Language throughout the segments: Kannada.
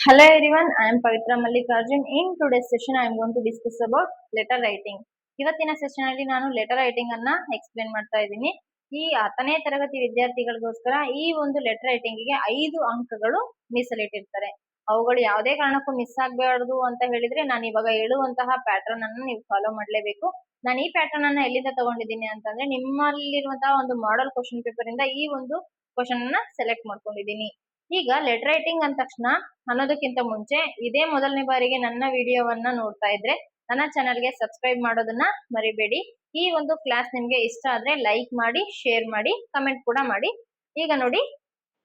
Hello everyone, I am Pavitra Mallikarjun. In today's session, I am going to discuss about letter writing. ಇವತ್ತಿನ ಸೆಷನ್ ಅಲ್ಲಿ ನಾನು ಲೆಟರ್ ರೈಟಿಂಗ್ ಅನ್ನ ಎಕ್ಸ್ಪ್ಲೇನ್ ಮಾಡ್ತಾ ಇದ್ದೀನಿ. ಈ 10ನೇ ತರಗತಿ ವಿದ್ಯಾರ್ಥಿಗಳಿಗೋಸ್ಕರ ಈ ಒಂದು ಲೆಟರ್ ರೈಟಿಂಗ್ ಗೆ 5 ಅಂಕಗಳು ಮೀಸಲಿಟ್ಟಿರ್ತಾರೆ. ಅವುಗಳು ಯಾವುದೇ ಕಾರಣಕ್ಕೂ ಮಿಸ್ ಆಗಬಾರದು ಅಂತ ಹೇಳಿದ್ರೆ ನಾನು ಇವಾಗ ಹೇಳುವಂತಹ ಪ್ಯಾಟರ್ನ್ ಅನ್ನು ನೀವು ಫಾಲೋ ಮಾಡಲೇಬೇಕು. ನಾನು ಈ ಪ್ಯಾಟರ್ನ್ ಅನ್ನ ಎಲ್ಲಿಂದ ತಗೊಂಡಿದ್ದೀನಿ ಅಂತಂದ್ರೆ ನಿಮ್ಮಲ್ಲಿರುವಂತಹ ಒಂದು ಮಾಡೆಲ್ ಕ್ವಶನ್ ಪೇಪರ್ ಇಂದ ಈ ಒಂದು ಕ್ವಶನ್ ಅನ್ನ ಸೆಲೆಕ್ಟ್ ಮಾಡ್ಕೊಂಡಿದ್ದೀನಿ. ಈಗ ಲೆಟರ್ ರೈಟಿಂಗ್ ಅಂದ ತಕ್ಷಣ ಅನ್ನೋದಕ್ಕಿಂತ ಮುಂಚೆ ಇದೇ ಮೊದಲನೇ ಬಾರಿಗೆ ನನ್ನ ವಿಡಿಯೋವನ್ನ ನೋಡ್ತಾ ಇದ್ರೆ ನನ್ನ ಚಾನಲ್ಗೆ ಸಬ್ಸ್ಕ್ರೈಬ್ ಮಾಡೋದನ್ನ ಮರಿಬೇಡಿ. ಈ ಒಂದು ಕ್ಲಾಸ್ ನಿಮ್ಗೆ ಇಷ್ಟ ಆದ್ರೆ ಲೈಕ್ ಮಾಡಿ, ಶೇರ್ ಮಾಡಿ, ಕಮೆಂಟ್ ಕೂಡ ಮಾಡಿ. ಈಗ ನೋಡಿ,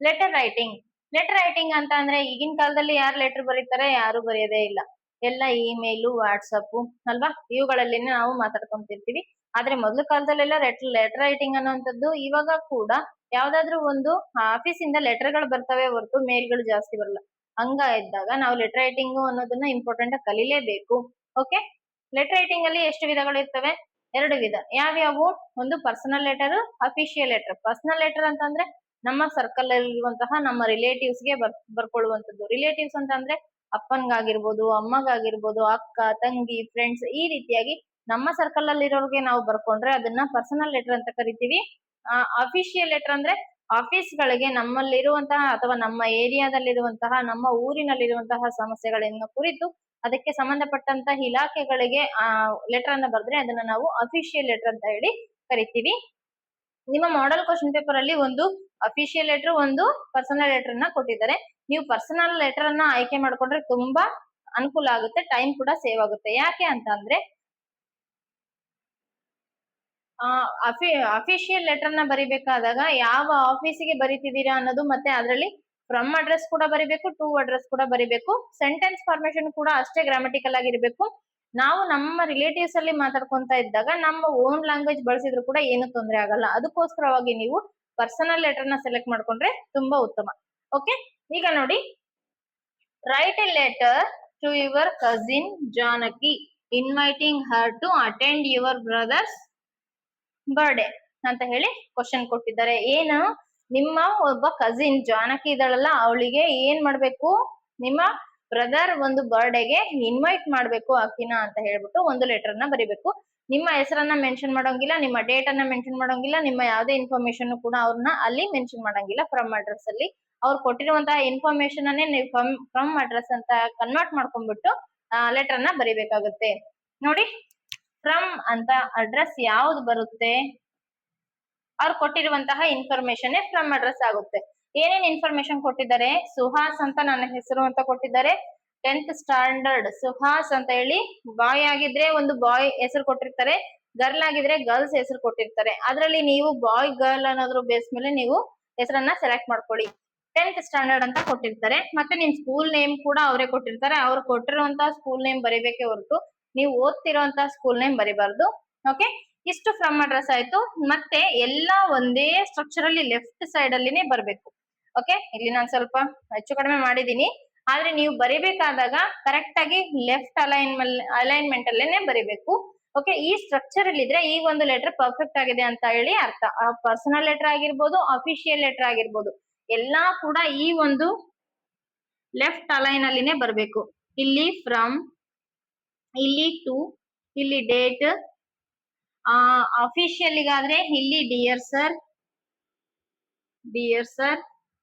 ಲೆಟರ್ ರೈಟಿಂಗ್ ಅಂತ ಅಂದ್ರೆ ಈಗಿನ ಕಾಲದಲ್ಲಿ ಯಾರು ಲೆಟರ್ ಬರೀತಾರೆ? ಯಾರು ಬರೆಯೋದೇ ಇಲ್ಲ. ಎಲ್ಲ ಇಮೇಲು, ವಾಟ್ಸಪ್ ಅಲ್ವಾ, ಇವುಗಳಲ್ಲಿ ನಾವು ಮಾತಾಡ್ಕೊಂತಿರ್ತೀವಿ. ಆದ್ರೆ ಮೊದಲ ಕಾಲದಲ್ಲೆಲ್ಲ ಲೆಟರ್ ರೈಟಿಂಗ್ ಅನ್ನುವಂಥದ್ದು ಇವಾಗ ಕೂಡ ಯಾವ್ದಾದ್ರು ಒಂದು ಆಫೀಸ್ ಇಂದ ಲೆಟರ್ ಗಳು ಬರ್ತವೆ ಹೊರತು ಮೇಲ್ಗಳು ಜಾಸ್ತಿ ಬರಲ್ಲ. ಹಂಗ ಇದ್ದಾಗ ನಾವು ಲೆಟರ್ ರೈಟಿಂಗ್ ಅನ್ನೋದನ್ನ ಇಂಪಾರ್ಟೆಂಟ್ ಆಗಿ ಕಲಿಲೇಬೇಕು. ಓಕೆ, ಲೆಟರ್ ರೈಟಿಂಗ್ ಅಲ್ಲಿ ಎಷ್ಟು ವಿಧಗಳು ಇರ್ತವೆ? 2 ವಿಧ. ಯಾವ್ಯಾವು? ಒಂದು personal letter, official letter. Personal letter ಅಂತಂದ್ರೆ ನಮ್ಮ ಸರ್ಕಲ್ ಅಲ್ಲಿರುವಂತಹ ನಮ್ಮ ರಿಲೇಟಿವ್ಸ್ ಗೆ ಬರ್ಕೊಳ್ಳುವಂತದ್ದು. ರಿಲೇಟಿವ್ಸ್ ಅಂತ ಅಂದ್ರೆ ಅಪ್ಪನ್ಗಾಗಿರ್ಬೋದು, ಅಮ್ಮಗಾಗಿರ್ಬೋದು, ಅಕ್ಕ, ತಂಗಿ, ಫ್ರೆಂಡ್ಸ್, ಈ ರೀತಿಯಾಗಿ ನಮ್ಮ ಸರ್ಕಲ್ ಅಲ್ಲಿ ಇರೋರಿಗೆ ನಾವು ಬರ್ಕೊಂಡ್ರೆ ಅದನ್ನ ಪರ್ಸನಲ್ ಲೆಟರ್ ಅಂತ ಕರಿತೀವಿ. ಅಫಿಷಿಯಲ್ ಲೆಟರ್ ಅಂದ್ರೆ ಆಫೀಸ್ ಗಳಿಗೆ ನಮ್ಮಲ್ಲಿರುವಂತಹ ಅಥವಾ ನಮ್ಮ ಏರಿಯಾದಲ್ಲಿರುವಂತಹ ನಮ್ಮ ಊರಿನಲ್ಲಿರುವಂತಹ ಸಮಸ್ಯೆಗಳನ್ನು ಕುರಿತು ಅದಕ್ಕೆ ಸಂಬಂಧಪಟ್ಟಂತ ಇಲಾಖೆಗಳಿಗೆ ಲೆಟರ್ ಅನ್ನ ಬರೆದ್ರೆ ಅದನ್ನ ನಾವು ಅಫಿಷಿಯಲ್ ಲೆಟರ್ ಅಂತ ಹೇಳಿ ಕರಿತೀವಿ. ನಿಮ್ಮ ಮಾಡೆಲ್ ಕ್ವಶನ್ ಪೇಪರ್ ಅಲ್ಲಿ ಒಂದು ಅಫಿಷಿಯಲ್ ಲೆಟರ್, ಒಂದು ಪರ್ಸನಲ್ ಲೆಟರ್ ಅನ್ನ ಕೊಟ್ಟಿದ್ದಾರೆ. ನೀವು ಪರ್ಸನಲ್ ಲೆಟರ್ ಅನ್ನ ಆಯ್ಕೆ ಮಾಡ್ಕೊಂಡ್ರೆ ತುಂಬಾ ಅನುಕೂಲ ಆಗುತ್ತೆ, ಟೈಮ್ ಕೂಡ ಸೇವ್ ಆಗುತ್ತೆ. ಯಾಕೆ ಅಂತ ಅಂದ್ರೆ ಅಫಿಷಿಯಲ್ ಲೆಟರ್ ನ ಬರಿಬೇಕಾದಾಗ ಯಾವ ಆಫೀಸಿಗೆ ಬರಿತಿದ್ದೀರಾ ಅನ್ನೋದು, ಮತ್ತೆ ಅದರಲ್ಲಿ ಫ್ರಮ್ ಅಡ್ರೆಸ್ ಕೂಡ ಬರಿಬೇಕು, ಟು ಅಡ್ರೆಸ್ ಕೂಡ ಬರಿಬೇಕು. ಸೆಂಟೆನ್ಸ್ ಫಾರ್ಮೇಶನ್ ಕೂಡ ಅಷ್ಟೇ ಗ್ರಾಮಟಿಕಲ್ ಆಗಿರ್ಬೇಕು. ನಾವು ನಮ್ಮ ರಿಲೇಟಿವ್ಸ್ ಅಲ್ಲಿ ಮಾತಾಡ್ಕೊಂತ ಇದ್ದಾಗ ನಮ್ಮ ಓನ್ ಲ್ಯಾಂಗ್ವೇಜ್ ಬಳಸಿದ್ರು ಕೂಡ ಏನು ತೊಂದರೆ ಆಗಲ್ಲ. ಅದಕ್ಕೋಸ್ಕರವಾಗಿ ನೀವು ಪರ್ಸನಲ್ ಲೆಟರ್ ನ ಸೆಲೆಕ್ಟ್ ಮಾಡ್ಕೊಂಡ್ರೆ ತುಂಬಾ ಉತ್ತಮ. ಓಕೆ, ಈಗ ನೋಡಿ, write a letter to your cousin Janaki inviting her to attend your brother's birthday ಅಂತ ಹೇಳಿ ಕ್ವಶನ್ ಕೊಟ್ಟಿದ್ದಾರೆ. ಏನು? ನಿಮ್ಮ ಒಬ್ಬ ಕಸಿನ್ ಜಾನಕಿ ಇದ್ದಾಳಲ್ಲ, ಅವಳಿಗೆ ಏನ್ ಮಾಡ್ಬೇಕು? ನಿಮ್ಮ ಬ್ರದರ್ ಒಂದು ಬರ್ಡೇಗೆ ಇನ್ವೈಟ್ ಮಾಡ್ಬೇಕು ಆಕಿನ ಅಂತ ಹೇಳ್ಬಿಟ್ಟು ಒಂದು ಲೆಟರ್ ನ ಬರಿಬೇಕು. ನಿಮ್ಮ ಹೆಸರನ್ನ ಮೆನ್ಷನ್ ಮಾಡೋಂಗಿಲ್ಲ, ನಿಮ್ಮ ಡೇಟ್ ಅನ್ನ ಮೆನ್ಷನ್ ಮಾಡೋಂಗಿಲ್ಲ, ನಿಮ್ಮ ಯಾವುದೇ ಇನ್ಫಾರ್ಮೇಶನ್ ಕೂಡ ಅವ್ರನ್ನ ಅಲ್ಲಿ ಮೆನ್ಷನ್ ಮಾಡಂಗಿಲ್ಲ. ಫ್ರಮ್ ಅಡ್ರೆಸ್ ಅಲ್ಲಿ ಅವ್ರು ಕೊಟ್ಟಿರುವಂತಹ ಇನ್ಫಾರ್ಮೇಶನ್ ಅನ್ನೇ ನೀವು ಫ್ರಮ್ ಅಡ್ರೆಸ್ ಅಂತ ಕನ್ವರ್ಟ್ ಮಾಡ್ಕೊಂಡ್ಬಿಟ್ಟು ಲೆಟರ್ ನ ಬರಿಬೇಕಾಗುತ್ತೆ. ನೋಡಿ, ಫ್ರಮ್ ಅಂತ ಅಡ್ರೆಸ್ ಯಾವ್ದು ಬರುತ್ತೆ? ಅವ್ರು ಕೊಟ್ಟಿರುವಂತಹ ಇನ್ಫಾರ್ಮೇಶನ್ ಫ್ರಮ್ ಅಡ್ರೆಸ್ ಆಗುತ್ತೆ. ಏನೇನ್ ಇನ್ಫಾರ್ಮೇಶನ್ ಕೊಟ್ಟಿದ್ದಾರೆ? ಸುಹಾಸ್ ಅಂತ ನನ್ನ ಹೆಸರು ಅಂತ ಕೊಟ್ಟಿದ್ದಾರೆ. 10th ಸ್ಟ್ಯಾಂಡರ್ಡ್ ಸುಹಾಸ್ ಅಂತ ಹೇಳಿ. ಬಾಯ್ ಆಗಿದ್ರೆ ಒಂದು ಬಾಯ್ ಹೆಸರು ಕೊಟ್ಟಿರ್ತಾರೆ, ಗರ್ಲ್ ಆಗಿದ್ರೆ ಗರ್ಲ್ಸ್ ಹೆಸರು ಕೊಟ್ಟಿರ್ತಾರೆ. ಅದರಲ್ಲಿ ನೀವು ಬಾಯ್ ಗರ್ಲ್ ಅನ್ನೋದ್ರ ಬೇಸ್ ಮೇಲೆ ನೀವು ಹೆಸರನ್ನ ಸೆಲೆಕ್ಟ್ ಮಾಡ್ಕೊಳ್ಳಿ. 10th ಸ್ಟ್ಯಾಂಡರ್ಡ್ ಅಂತ ಕೊಟ್ಟಿರ್ತಾರೆ. ಮತ್ತೆ ನಿಮ್ ಸ್ಕೂಲ್ ನೇಮ್ ಕೂಡ ಅವರೇ ಕೊಟ್ಟಿರ್ತಾರೆ. ಅವ್ರು ಕೊಟ್ಟಿರುವಂತಹ ಸ್ಕೂಲ್ ನೇಮ್ ಬರಿಬೇಕೆ ಹೊರತು ನೀವು ಓದ್ತಿರುವಂತಹ ಸ್ಕೂಲ್ ನೇಮ್ ಬರಿಬಾರ್ದು. ಓಕೆ, ಇಷ್ಟು ಫ್ರಮ್ ಅಡ್ರೆಸ್ ಆಯ್ತು. ಮತ್ತೆ ಎಲ್ಲಾ ಒಂದೇ ಸ್ಟ್ರಕ್ಚರ್ ಅಲ್ಲಿ ಲೆಫ್ಟ್ ಸೈಡ್ ಅಲ್ಲಿನೇ ಬರ್ಬೇಕು. ಓಕೆ, ಇಲ್ಲಿ ನಾನು ಸ್ವಲ್ಪ ಹೆಚ್ಚು ಕಡಿಮೆ ಮಾಡಿದೀನಿ, ಆದ್ರೆ ನೀವು ಬರಿಬೇಕಾದಾಗ ಕರೆಕ್ಟ್ ಆಗಿ ಲೆಫ್ಟ್ ಅಲೈನ್ಮೆಂಟ್ ಅಲ್ಲೇನೆ ಬರಿಬೇಕು. ಓಕೆ, ಈ ಸ್ಟ್ರಕ್ಚರ್ ಅಲ್ಲಿ ಇದ್ರೆ ಈ ಒಂದು ಲೆಟರ್ ಪರ್ಫೆಕ್ಟ್ ಆಗಿದೆ ಅಂತ ಹೇಳಿ ಅರ್ಥ. ಪರ್ಸನಲ್ ಲೆಟರ್ ಆಗಿರ್ಬೋದು, ಅಫಿಷಿಯಲ್ ಲೆಟರ್ ಆಗಿರ್ಬೋದು, ಎಲ್ಲಾ ಕೂಡ ಈ ಒಂದು ಲೆಫ್ಟ್ ಅಲೈನ್ ಅಲ್ಲಿನೇ ಬರ್ಬೇಕು. ಇಲ್ಲಿ ಫ್ರಮ್, ಇಲ್ಲಿ ಟು, ಇಲ್ಲಿ ಡೇಟ್. ಅಫಿಷಿಯಲ್ಗಾದ್ರೆ ಇಲ್ಲಿ ಡಿಯರ್ ಸರ್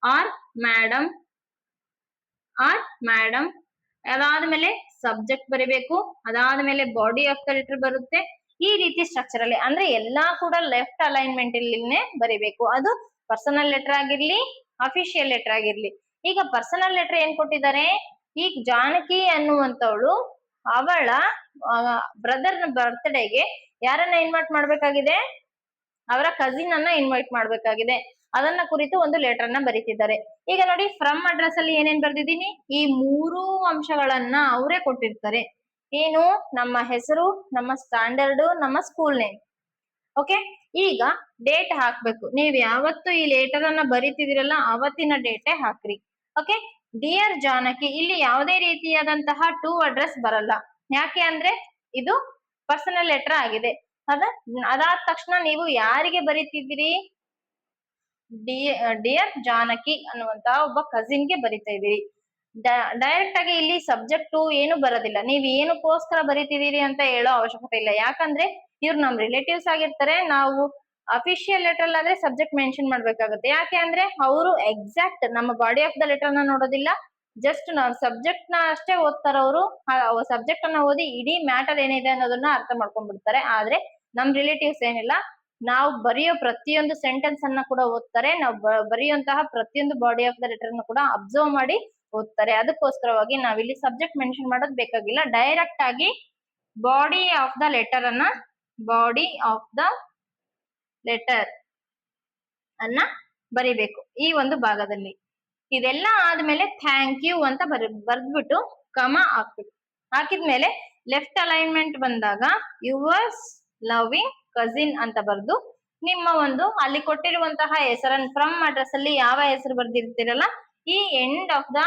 ಆರ್ ಮೇಡಮ್ ಅದಾದ್ಮೇಲೆ ಸಬ್ಜೆಕ್ಟ್ ಬರಿಬೇಕು. ಅದಾದ್ಮೇಲೆ ಬಾಡಿ ಆಫ್ ದ ಲೆಟರ್ ಬರುತ್ತೆ. ಈ ರೀತಿ ಸ್ಟ್ರಕ್ಚರ್ ಅಲ್ಲಿ ಅಂದ್ರೆ ಎಲ್ಲಾ ಕೂಡ ಲೆಫ್ಟ್ ಅಲೈನ್ಮೆಂಟ್ ಅಲ್ಲಿನೇ ಬರಿಬೇಕು. ಅದು ಪರ್ಸನಲ್ ಲೆಟರ್ ಆಗಿರ್ಲಿ, ಅಫಿಷಿಯಲ್ ಲೆಟರ್ ಆಗಿರ್ಲಿ. ಈಗ ಪರ್ಸನಲ್ ಲೆಟರ್ ಏನ್ ಕೊಟ್ಟಿದ್ದಾರೆ? ಈಗ ಜಾನಕಿ ಅನ್ನುವಂಥವಳು ಅವಳ ಬ್ರದರ್ ಬರ್ತ್ಡೇಗೆ ಯಾರನ್ನ ಇನ್ವೈಟ್ ಮಾಡ್ಬೇಕಾಗಿದೆ? ಅವರ ಕಸಿನ್ ಅನ್ನ ಇನ್ವೈಟ್ ಮಾಡ್ಬೇಕಾಗಿದೆ. ಅದನ್ನ ಕುರಿತು ಒಂದು ಲೆಟರ್ ನ ಬರೀತಿದ್ದಾರೆ. ಈಗ ನೋಡಿ, ಫ್ರಮ್ ಅಡ್ರೆಸ್ ಅಲ್ಲಿ ಏನೇನ್ ಬರ್ದಿದ್ದೀನಿ? ಈ 3 ಅಂಶಗಳನ್ನ ಅವರೇ ಕೊಟ್ಟಿರ್ತಾರೆ. ಏನು? ನಮ್ಮ ಹೆಸರು, ನಮ್ಮ ಸ್ಟ್ಯಾಂಡರ್ಡ್, ನಮ್ಮ ಸ್ಕೂಲ್ ನೇಮ್. ಓಕೆ, ಈಗ ಡೇಟ್ ಹಾಕ್ಬೇಕು. ನೀವ್ ಯಾವತ್ತು ಈ ಲೆಟರ್ ಅನ್ನ ಬರೀತಿದಿರಲ್ಲ ಅವತ್ತಿನ ಡೇಟೇ ಹಾಕ್ರಿ. ಓಕೆ, ಡಿಯರ್ ಜಾನಕಿ, ಇಲ್ಲಿ ಯಾವುದೇ ರೀತಿಯಾದಂತಹ ಟು ಅಡ್ರೆಸ್ ಬರಲ್ಲ. ಯಾಕೆ ಅಂದ್ರೆ ಇದು ಪರ್ಸನಲ್ ಲೆಟರ್ ಆಗಿದೆ. ಅದಾದ ತಕ್ಷಣ ನೀವು ಯಾರಿಗೆ ಬರೀತಿದ್ದೀರಿ? ಡಿಯರ್ ಜಾನಕಿ ಅನ್ನುವಂತಹ ಒಬ್ಬ ಕಸಿನ್ ಗೆ ಬರಿತಾ ಇದೀರಿ. ಡೈರೆಕ್ಟ್ ಆಗಿ ಇಲ್ಲಿ ಸಬ್ಜೆಕ್ಟ್ ಏನು ಬರೋದಿಲ್ಲ. ನೀವು ಏನಕ್ಕೋಸ್ಕರ ಬರೀತಿದೀರಿ ಅಂತ ಹೇಳೋ ಅವಶ್ಯಕತೆ ಇಲ್ಲ. ಯಾಕಂದ್ರೆ ಇವ್ರು ನಮ್ ರಿಲೇಟಿವ್ಸ್ ಆಗಿರ್ತಾರೆ. ನಾವು ಅಫಿಷಿಯಲ್ ಲೆಟರ್ ಆದ್ರೆ ಸಬ್ಜೆಕ್ಟ್ ಮೆನ್ಷನ್ ಮಾಡ್ಬೇಕಾಗುತ್ತೆ. ಯಾಕೆ ಅಂದ್ರೆ ಅವರು ಎಕ್ಸಾಕ್ಟ್ ನಮ್ಮ ಬಾಡಿ ಆಫ್ ದ ಲೆಟರ್ ನ ನೋಡೋದಿಲ್ಲ, ಜಸ್ಟ್ ನಾವು ಸಬ್ಜೆಕ್ಟ್ ನ ಅಷ್ಟೇ ಓದ್ತಾರ ಅವರು. ಸಬ್ಜೆಕ್ಟ್ ಅನ್ನ ಓದಿ ಇಡೀ ಮ್ಯಾಟರ್ ಏನಿದೆ ಅನ್ನೋದನ್ನ ಅರ್ಥ ಮಾಡ್ಕೊಂಡ್ಬಿಡ್ತಾರೆ. ಆದ್ರೆ ನಮ್ ರಿಲೇಟಿವ್ಸ್ ಏನಿಲ್ಲ, ನಾವು ಬರೆಯೋ ಪ್ರತಿಯೊಂದು ಸೆಂಟೆನ್ಸ್ ಅನ್ನ ಕೂಡ ಓದ್ತಾರೆ. ನಾವು ಬರೆಯುವಂತಹ ಪ್ರತಿಯೊಂದು ಬಾಡಿ ಆಫ್ ದ ಲೆಟರ್ ಕೂಡ ಅಬ್ಸರ್ವ್ ಮಾಡಿ ಓದ್ತಾರೆ. ಅದಕ್ಕೋಸ್ಕರವಾಗಿ ನಾವಿಲ್ಲಿ ಸಬ್ಜೆಕ್ಟ್ ಮೆನ್ಷನ್ ಮಾಡೋದು ಬೇಕಾಗಿಲ್ಲ. ಡೈರೆಕ್ಟ್ ಆಗಿ ಬಾಡಿ ಆಫ್ ದ ಲೆಟರ್ ಅನ್ನ ಬಾಡಿ ಆಫ್ ದ ಲೆಟರ್ ಅನ್ನ ಬರಿಬೇಕು ಈ ಒಂದು ಭಾಗದಲ್ಲಿ. ಇದೆಲ್ಲ ಆದ್ಮೇಲೆ ಥ್ಯಾಂಕ್ ಯು ಅಂತ ಬರ್ದ್ಬಿಟ್ಟು ಕಮ ಹಾಕ್ಬೇಕು. ಹಾಕಿದ್ಮೇಲೆ ಲೆಫ್ಟ್ ಅಲೈನ್ಮೆಂಟ್ ಬಂದಾಗ ಯುವರ್ಸ್ ಲವಿಂಗ್ ಕಸಿನ್ ಅಂತ ಬರ್ದು ನಿಮ್ಮ ಒಂದು ಅಲ್ಲಿ ಕೊಟ್ಟಿರುವಂತಹ ಹೆಸರನ್ನು ಫ್ರಮ್ ಅಡ್ರೆಸ್ ಅಲ್ಲಿ ಯಾವ ಹೆಸರು ಬರ್ದಿರ್ತೀರಲ್ಲ, ಈ ಎಂಡ್ ಆಫ್ ದ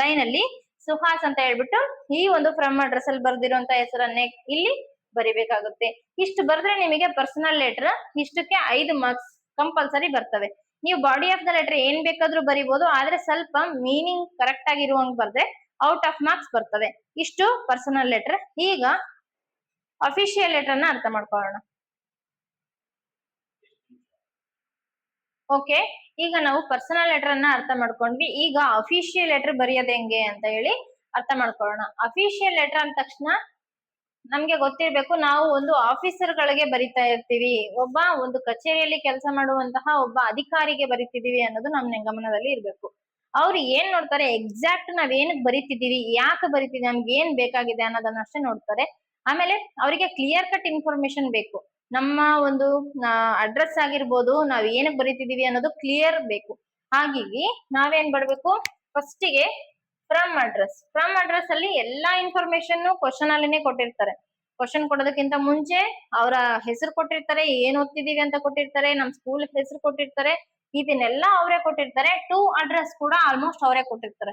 ಲೈನ್ ಅಲ್ಲಿ ಸುಹಾಸ್ ಅಂತ ಹೇಳ್ಬಿಟ್ಟು ಈ ಒಂದು ಫ್ರಮ್ ಅಡ್ರೆಸ್ ಅಲ್ಲಿ ಬರ್ದಿರುವಂತ ಹೆಸರನ್ನೇ ಇಲ್ಲಿ ಬರಿಬೇಕಾಗುತ್ತೆ. ಇಷ್ಟು ಬರ್ದ್ರೆ ನಿಮಗೆ ಪರ್ಸನಲ್ ಲೆಟರ್ ಇಷ್ಟಕ್ಕೆ 5 ಮಾರ್ಕ್ಸ್ ಕಂಪಲ್ಸರಿ ಬರ್ತವೆ. ನೀವು ಬಾಡಿ ಆಫ್ ದ ಲೆಟರ್ ಏನ್ ಬೇಕಾದ್ರೂ ಬರಿಬಹುದು, ಆದ್ರೆ ಸ್ವಲ್ಪ ಮೀನಿಂಗ್ ಕರೆಕ್ಟ್ ಆಗಿರುವಂಗ್ ಬರ್ದ್ರೆ ಔಟ್ ಆಫ್ ಮಾರ್ಕ್ಸ್ ಬರ್ತವೆ. ಇಷ್ಟು ಪರ್ಸನಲ್ ಲೆಟರ್. ಈಗ ಅಫಿಷಿಯಲ್ ಲೆಟರ್ ನ ಅರ್ಥ ಮಾಡ್ಕೊಳ್ಳೋಣ. ಓಕೆ, ಈಗ ನಾವು ಪರ್ಸನಲ್ ಲೆಟರ್ ಅನ್ನ ಅರ್ಥ ಮಾಡ್ಕೊಂಡ್ವಿ. ಈಗ ಅಫಿಷಿಯಲ್ ಲೆಟರ್ ಬರೆಯೋದು ಹೆಂಗೆ ಅಂತ ಹೇಳಿ ಅರ್ಥ ಮಾಡ್ಕೊಳ್ಳೋಣ. ಅಫಿಷಿಯಲ್ ಲೆಟರ್ ಅಂದ ತಕ್ಷಣ ನಮ್ಗೆ ಗೊತ್ತಿರ್ಬೇಕು, ನಾವು ಒಂದು ಆಫೀಸರ್ ಗಳಿಗೆ ಬರಿತಾ ಇರ್ತೀವಿ, ಒಬ್ಬ ಒಂದು ಕಚೇರಿಯಲ್ಲಿ ಕೆಲಸ ಮಾಡುವಂತಹ ಒಬ್ಬ ಅಧಿಕಾರಿಗೆ ಬರಿತಿದೀವಿ ಅನ್ನೋದು ನಮ್ಮ ಗಮನದಲ್ಲಿ ಇರ್ಬೇಕು. ಅವ್ರು ಏನ್ ನೋಡ್ತಾರೆ, ಎಕ್ಸಾಕ್ಟ್ ನಾವ್ ಏನಕ್ಕೆ ಬರಿತಿದೀವಿ, ಯಾಕೆ ಬರಿತಿದೀವಿ, ನಮ್ಗೆ ಏನ್ ಬೇಕಾಗಿದೆ ಅನ್ನೋದನ್ನ ಅಷ್ಟೇ ನೋಡ್ತಾರೆ. ಆಮೇಲೆ ಅವರಿಗೆ ಕ್ಲಿಯರ್ ಕಟ್ ಇನ್ಫಾರ್ಮೇಶನ್ ಬೇಕು. ನಮ್ಮ ಒಂದು ಅಡ್ರೆಸ್ ಆಗಿರ್ಬೋದು, ನಾವ್ ಏನಕ್ಕೆ ಬರಿತಿದೀವಿ ಅನ್ನೋದು ಕ್ಲಿಯರ್ ಬೇಕು. ಹಾಗಾಗಿ ನಾವೇನ್ ಮಾಡ್ಬೇಕು, ಫಸ್ಟಿಗೆ ಫ್ರಮ್ ಅಡ್ರೆಸ್ ಅಲ್ಲಿ ಎಲ್ಲಾ ಇನ್ಫಾರ್ಮೇಶನ್ ಕ್ವಶನ್ ಅಲ್ಲಿನೇ ಕೊಟ್ಟಿರ್ತಾರೆ. ಕ್ವಶನ್ ಕೊಡೋದಕ್ಕಿಂತ ಮುಂಚೆ ಅವರ ಹೆಸರು ಕೊಟ್ಟಿರ್ತಾರೆ, ಏನ್ ಓದ್ತಿದೀವಿ ಅಂತ ಕೊಟ್ಟಿರ್ತಾರೆ, ನಮ್ ಸ್ಕೂಲ್ ಹೆಸರು ಕೊಟ್ಟಿರ್ತಾರೆ, ಇದನ್ನೆಲ್ಲ ಅವರೇ ಕೊಟ್ಟಿರ್ತಾರೆ. ಟು ಅಡ್ರೆಸ್ ಕೂಡ ಆಲ್ಮೋಸ್ಟ್ ಅವರೇ ಕೊಟ್ಟಿರ್ತಾರೆ.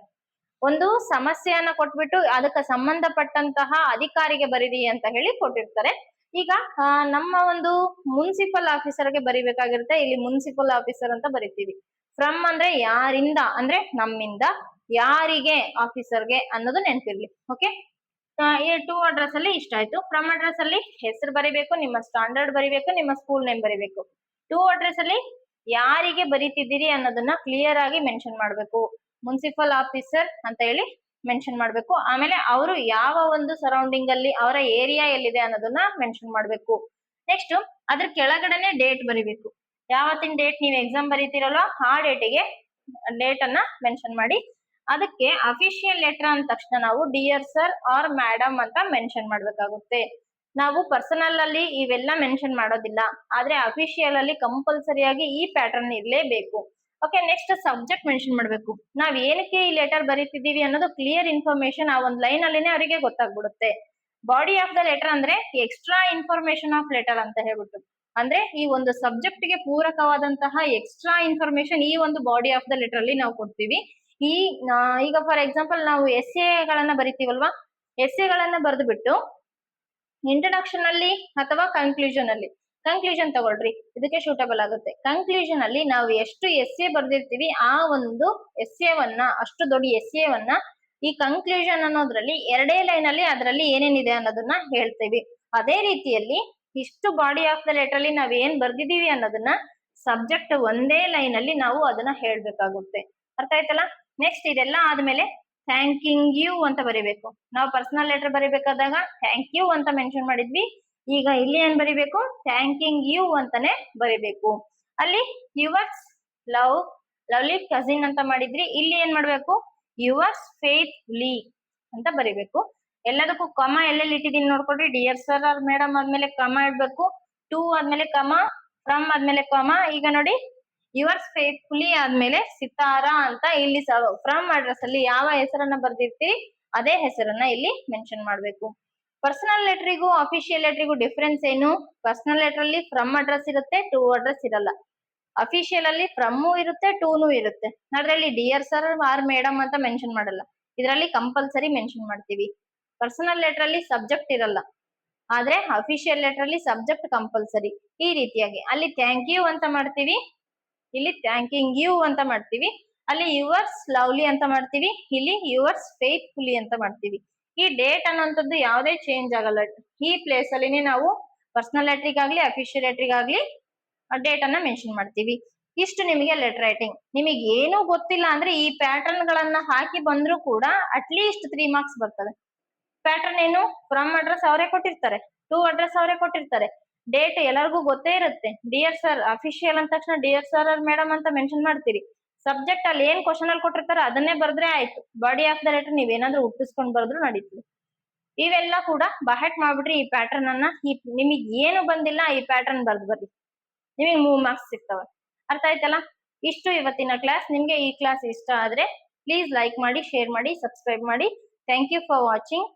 ಒಂದು ಸಮಸ್ಯೆಯನ್ನ ಕೊಟ್ಬಿಟ್ಟು ಅದಕ್ಕೆ ಸಂಬಂಧಪಟ್ಟಂತಹ ಅಧಿಕಾರಿಗೆ ಬರೀರಿ ಅಂತ ಹೇಳಿ ಕೊಟ್ಟಿರ್ತಾರೆ. ಈಗ ನಮ್ಮ ಒಂದು ಮುನ್ಸಿಪಲ್ ಆಫೀಸರ್ಗೆ ಬರಿಬೇಕಾಗಿರುತ್ತೆ. ಇಲ್ಲಿ ಮುನ್ಸಿಪಲ್ ಆಫೀಸರ್ ಅಂತ ಬರಿತೀವಿ. ಫ್ರಮ್ ಅಂದ್ರೆ ಯಾರಿಂದ, ಅಂದ್ರೆ ನಮ್ಮಿಂದ ಯಾರಿಗೆ, ಆಫೀಸರ್ಗೆ ಅನ್ನೋದು ನೆನ್ಪಿರ್ಲಿ. ಓಕೆ, ಈ ಟು ಅಡ್ರೆಸ್ ಅಲ್ಲಿ ಇಷ್ಟ ಆಯ್ತು. ಫ್ರಮ್ ಅಡ್ರೆಸ್ ಅಲ್ಲಿ ಹೆಸರು ಬರಿಬೇಕು, ನಿಮ್ಮ ಸ್ಟ್ಯಾಂಡರ್ಡ್ ಬರಿಬೇಕು, ನಿಮ್ಮ ಸ್ಕೂಲ್ ನೇಮ್ ಬರಿಬೇಕು. ಟು ಅಡ್ರೆಸ್ ಅಲ್ಲಿ ಯಾರಿಗೆ ಬರಿತಿದ್ದೀರಿ ಅನ್ನೋದನ್ನ ಕ್ಲಿಯರ್ ಆಗಿ ಮೆನ್ಷನ್ ಮಾಡ್ಬೇಕು. ಮುನ್ಸಿಪಲ್ ಆಫೀಸರ್ ಅಂತ ಹೇಳಿ ಮೆನ್ಷನ್ ಮಾಡ್ಬೇಕು. ಆಮೇಲೆ ಅವರು ಯಾವ ಒಂದು ಸರೌಂಡಿಂಗ್ ಅಲ್ಲಿ ಅವರ ಏರಿಯಾ ಎಲ್ಲಿದೆ ಅನ್ನೋದನ್ನ ಮೆನ್ಷನ್ ಮಾಡ್ಬೇಕು. ನೆಕ್ಸ್ಟ್ ಅದ್ರ ಕೆಳಗಡೆನೆ ಡೇಟ್ ಬರಿಬೇಕು. ಯಾವತ್ತಿನ ಡೇಟ್ ನೀವು ಎಕ್ಸಾಮ್ ಬರೀತಿರಲ್ಲ ಆ ಡೇಟ್ ಅನ್ನ ಮೆನ್ಷನ್ ಮಾಡಿ. ಅದಕ್ಕೆ ಅಫಿಷಿಯಲ್ ಲೆಟರ್ ಅಂದ ತಕ್ಷಣ ನಾವು ಡಿಯರ್ ಸರ್ ಆರ್ ಮೇಡಮ್ ಅಂತ ಮೆನ್ಷನ್ ಮಾಡ್ಬೇಕಾಗುತ್ತೆ. ನಾವು ಪರ್ಸನಲ್ ಅಲ್ಲಿ ಇವೆಲ್ಲ ಮೆನ್ಷನ್ ಮಾಡೋದಿಲ್ಲ, ಆದ್ರೆ ಅಫಿಷಿಯಲ್ ಅಲ್ಲಿ ಕಂಪಲ್ಸರಿಯಾಗಿ ಈ ಪ್ಯಾಟರ್ನ್ ಇರ್ಲೇಬೇಕು. ಓಕೆ, ನೆಕ್ಸ್ಟ್ ಸಬ್ಜೆಕ್ಟ್ ಮೆನ್ಷನ್ ಮಾಡ್ಬೇಕು. ನಾವ್ ಏನಕ್ಕೆ ಈ ಲೆಟರ್ ಬರೀತಿದೀವಿ ಅನ್ನೋದು ಕ್ಲಿಯರ್ ಇನ್ಫಾರ್ಮೇಶನ್ ಆ ಒಂದ್ ಲೈನ್ ಅಲ್ಲಿನೇ ಅವರಿಗೆ ಗೊತ್ತಾಗ್ಬಿಡುತ್ತೆ. ಬಾಡಿ ಆಫ್ ದ ಲೆಟರ್ ಅಂದ್ರೆ ಎಕ್ಸ್ಟ್ರಾ ಇನ್ಫಾರ್ಮೇಶನ್ ಆಫ್ ಲೆಟರ್ ಅಂತ ಹೇಳ್ಬಿಟ್ಟು, ಅಂದ್ರೆ ಈ ಒಂದು ಸಬ್ಜೆಕ್ಟ್ ಗೆ ಪೂರಕವಾದಂತಹ ಎಕ್ಸ್ಟ್ರಾ ಇನ್ಫಾರ್ಮೇಶನ್ ಈ ಒಂದು ಬಾಡಿ ಆಫ್ ದ ಲೆಟರ್ ಅಲ್ಲಿ ನಾವು ಕೊಡ್ತೀವಿ. ಈಗ ಫಾರ್ ಎಕ್ಸಾಂಪಲ್ ನಾವು ಎಸ್ ಎ ಗಳನ್ನ ಬರಿತೀವಲ್ವಾ, ಎಸ್ ಎ ಗಳನ್ನ ಬರೆದು ಬಿಟ್ಟು ಇಂಟ್ರಡಕ್ಷನ್ ಅಲ್ಲಿ ಅಥವಾ ಕನ್ಕ್ಲೂಷನ್ ತಗೊಳ್ರಿ, ಇದಕ್ಕೆ ಸೂಟಬಲ್ ಆಗುತ್ತೆ. ಕನ್ಕ್ಲೂಷನ್ ಅಲ್ಲಿ ನಾವು ಎಷ್ಟು ಎಸ್ ಎ ಬರ್ದಿರ್ತೀವಿ ಆ ಒಂದು ಎಸ್ ಎ ವನ್ನ, ಅಷ್ಟು ದೊಡ್ಡ ಎಸ್ ಎ ವನ್ನ ಈ ಕನ್ಕ್ಲೂಷನ್ ಅನ್ನೋದ್ರಲ್ಲಿ 2 ಲೈನ್ ಅಲ್ಲಿ ಅದರಲ್ಲಿ ಏನೇನಿದೆ ಅನ್ನೋದನ್ನ ಹೇಳ್ತೀವಿ. ಅದೇ ರೀತಿಯಲ್ಲಿ ಇಷ್ಟು ಬಾಡಿ ಆಫ್ ದ ಲೆಟರ್ ಅಲ್ಲಿ ನಾವ್ ಏನ್ ಬರ್ದಿದೀವಿ ಅನ್ನೋದನ್ನ ಸಬ್ಜೆಕ್ಟ್ ಒಂದೇ ಲೈನ್ ಅಲ್ಲಿ ನಾವು ಅದನ್ನ ಹೇಳ್ಬೇಕಾಗುತ್ತೆ. ಅರ್ಥ ಆಯ್ತಲ್ಲ? ನೆಕ್ಸ್ಟ್ ಇದೆಲ್ಲ ಆದ್ಮೇಲೆ ಥ್ಯಾಂಕಿಂಗ್ ಯು ಅಂತ ಬರಿಬೇಕು. ನಾವು ಪರ್ಸನಲ್ ಲೆಟರ್ ಬರಿಬೇಕಾದಾಗ ಥ್ಯಾಂಕ್ ಯು ಅಂತ ಮೆನ್ಷನ್ ಮಾಡಿದ್ವಿ. ಈಗ ಇಲ್ಲಿ ಏನ್ ಬರಿಬೇಕು, ಥ್ಯಾಂಕಿಂಗ್ ಯು ಅಂತಾನೆ ಬರಿಬೇಕು. ಅಲ್ಲಿ ಯುವರ್ಸ್ ಲವ್ಲಿ ಕಸಿನ್ ಅಂತ ಮಾಡಿದ್ರಿ, ಇಲ್ಲಿ ಏನ್ ಮಾಡ್ಬೇಕು, ಯುವರ್ಸ್ ಫೇತ್ಫುಲಿ ಅಂತ ಬರಿಬೇಕು. ಎಲ್ಲದಕ್ಕೂ ಕಮ ಎಲ್ಲೆಲ್ಲಿ ಇಟ್ಟಿದೀನಿ ನೋಡ್ಕೊಡ್ರಿ. ಡಿಯರ್ ಸರ್ ಆರ್ ಮೇಡಮ್ ಆದ್ಮೇಲೆ ಕಮ ಇಡ್ಬೇಕು, ಟು ಆದ್ಮೇಲೆ ಕಮ, ಫ್ರಮ್ ಆದ್ಮೇಲೆ ಕಮ. ಈಗ ನೋಡಿ ಯುವರ್ಸ್ ಫೇತ್ಫುಲಿ ಆದ್ಮೇಲೆ ಸಿತಾರಾ ಅಂತ ಇಲ್ಲಿ ಫ್ರಮ್ ಅಡ್ರೆಸ್ ಅಲ್ಲಿ ಯಾವ ಹೆಸರನ್ನ ಬರ್ದಿರ್ತೀವಿ ಅದೇ ಹೆಸರನ್ನ ಇಲ್ಲಿ ಮೆನ್ಷನ್ ಮಾಡ್ಬೇಕು. ಪರ್ಸನಲ್ ಲೆಟರಿಗೂ ಅಫಿಷಿಯಲ್ ಲೆಟರಿಗೂ ಡಿಫ್ರೆನ್ಸ್ ಏನು? ಪರ್ಸನಲ್ ಲೆಟರ್ ಅಲ್ಲಿ ಫ್ರಮ್ ಅಡ್ರೆಸ್ ಇರುತ್ತೆ, ಟು ಅಡ್ರೆಸ್ ಇರಲ್ಲ. ಅಫಿಷಿಯಲ್ ಅಲ್ಲಿ ಫ್ರಮ್ ಇರುತ್ತೆ, ಟೂನು ಇರುತ್ತೆ. ಅದ್ರಲ್ಲಿ ಡಿಯರ್ ಸರ್ ಆರ್ ಮೇಡಮ್ ಅಂತ ಮೆನ್ಷನ್ ಮಾಡಲ್ಲ, ಇದರಲ್ಲಿ ಕಂಪಲ್ಸರಿ ಮೆನ್ಷನ್ ಮಾಡ್ತೀವಿ. ಪರ್ಸನಲ್ ಲೆಟರ್ ಅಲ್ಲಿ ಸಬ್ಜೆಕ್ಟ್ ಇರಲ್ಲ, ಆದ್ರೆ ಅಫಿಷಿಯಲ್ ಲೆಟರ್ ಅಲ್ಲಿ ಸಬ್ಜೆಕ್ಟ್ ಕಂಪಲ್ಸರಿ. ಈ ರೀತಿಯಾಗಿ ಅಲ್ಲಿ ಥ್ಯಾಂಕ್ ಯು ಅಂತ ಮಾಡ್ತೀವಿ, ಇಲ್ಲಿ ಥ್ಯಾಂಕಿಂಗ್ ಯು ಅಂತ ಮಾಡ್ತೀವಿ. ಅಲ್ಲಿ ಯುವರ್ಸ್ ಲವ್ಲಿ ಅಂತ ಮಾಡ್ತೀವಿ, ಇಲ್ಲಿ ಯುವರ್ಸ್ ಫೇತ್ಫುಲಿ ಅಂತ ಮಾಡ್ತೀವಿ. ಈ ಡೇಟ್ ಅನ್ನೋಂಥದ್ದು ಯಾವುದೇ ಚೇಂಜ್ ಆಗಲ್ಲ. ಈ ಪ್ಲೇಸ್ ಅಲ್ಲಿ ನಾವು ಪರ್ಸನಲ್ ಲೆಟ್ರಿಗಾಗ್ಲಿ ಅಫಿಷಿಯಲ್ ಲೆಟ್ರಿಗಾಗ್ಲಿ ಡೇಟ್ ಅನ್ನ ಮೆನ್ಷನ್ ಮಾಡ್ತೀವಿ. ಇಷ್ಟು ನಿಮಗೆ ಲೆಟರ್ ರೈಟಿಂಗ್. ನಿಮಗೆ ಏನೂ ಗೊತ್ತಿಲ್ಲ ಅಂದ್ರೆ ಈ ಪ್ಯಾಟರ್ನ್ ಗಳನ್ನ ಹಾಕಿ ಬಂದ್ರು ಕೂಡ ಅಟ್ಲೀಸ್ಟ್ 3 ಮಾರ್ಕ್ಸ್ ಬರ್ತವೆ. ಪ್ಯಾಟರ್ನ್ ಏನು, ಫ್ರಮ್ ಅಡ್ರೆಸ್ ಅವರೇ ಕೊಟ್ಟಿರ್ತಾರೆ, ಟು ಅಡ್ರೆಸ್ ಅವರೇ ಕೊಟ್ಟಿರ್ತಾರೆ, ಡೇಟ್ ಎಲ್ಲರಿಗೂ ಗೊತ್ತೇ ಇರುತ್ತೆ. ಡಿಯರ್ ಸರ್ ಅಫಿಷಿಯಲ್ ಅಂದ ತಕ್ಷಣ ಡಿಯರ್ ಸರ್ ಮೇಡಮ್ ಅಂತ ಮೆನ್ಷನ್ ಮಾಡ್ತೀರಿ. ಸಬ್ಜೆಕ್ಟ್ ಅಲ್ಲಿ ಏನ್ ಕ್ವಶನ್ ಅಲ್ಲಿ ಕೊಟ್ಟಿರ್ತಾರೆ ಅದನ್ನೇ ಬರ್ದ್ರೆ ಆಯ್ತು. ಬಾಡಿ ಆಫ್ ದ ಲೆಟರ್ ನೀವೇನಾದ್ರೂ ಹುಟ್ಟಿಸ್ಕೊಂಡ್ ಬರ್ದ್ರು ನಡೀತದೆ. ಇವೆಲ್ಲ ಕೂಡ ಬಹೆಟ್ ಮಾಡ್ಬಿಟ್ರಿ ಈ ಪ್ಯಾಟರ್ನ್ ಅನ್ನ. ನಿಮಗೆ ಏನು ಬಂದಿಲ್ಲ ಈ ಪ್ಯಾಟರ್ನ್ ಬರ್ದು ಬರ್ರಿ, ನಿಮಗೆ 3 ಮಾರ್ಕ್ಸ್ ಸಿಗ್ತವೆ. ಅರ್ಥ ಆಯ್ತಲ್ಲ? ಇಷ್ಟು ಇವತ್ತಿನ ಕ್ಲಾಸ್. ನಿಮ್ಗೆ ಈ ಕ್ಲಾಸ್ ಇಷ್ಟ ಆದ್ರೆ ಪ್ಲೀಸ್ ಲೈಕ್ ಮಾಡಿ, ಶೇರ್ ಮಾಡಿ, ಸಬ್ಸ್ಕ್ರೈಬ್ ಮಾಡಿ. Thank you for watching.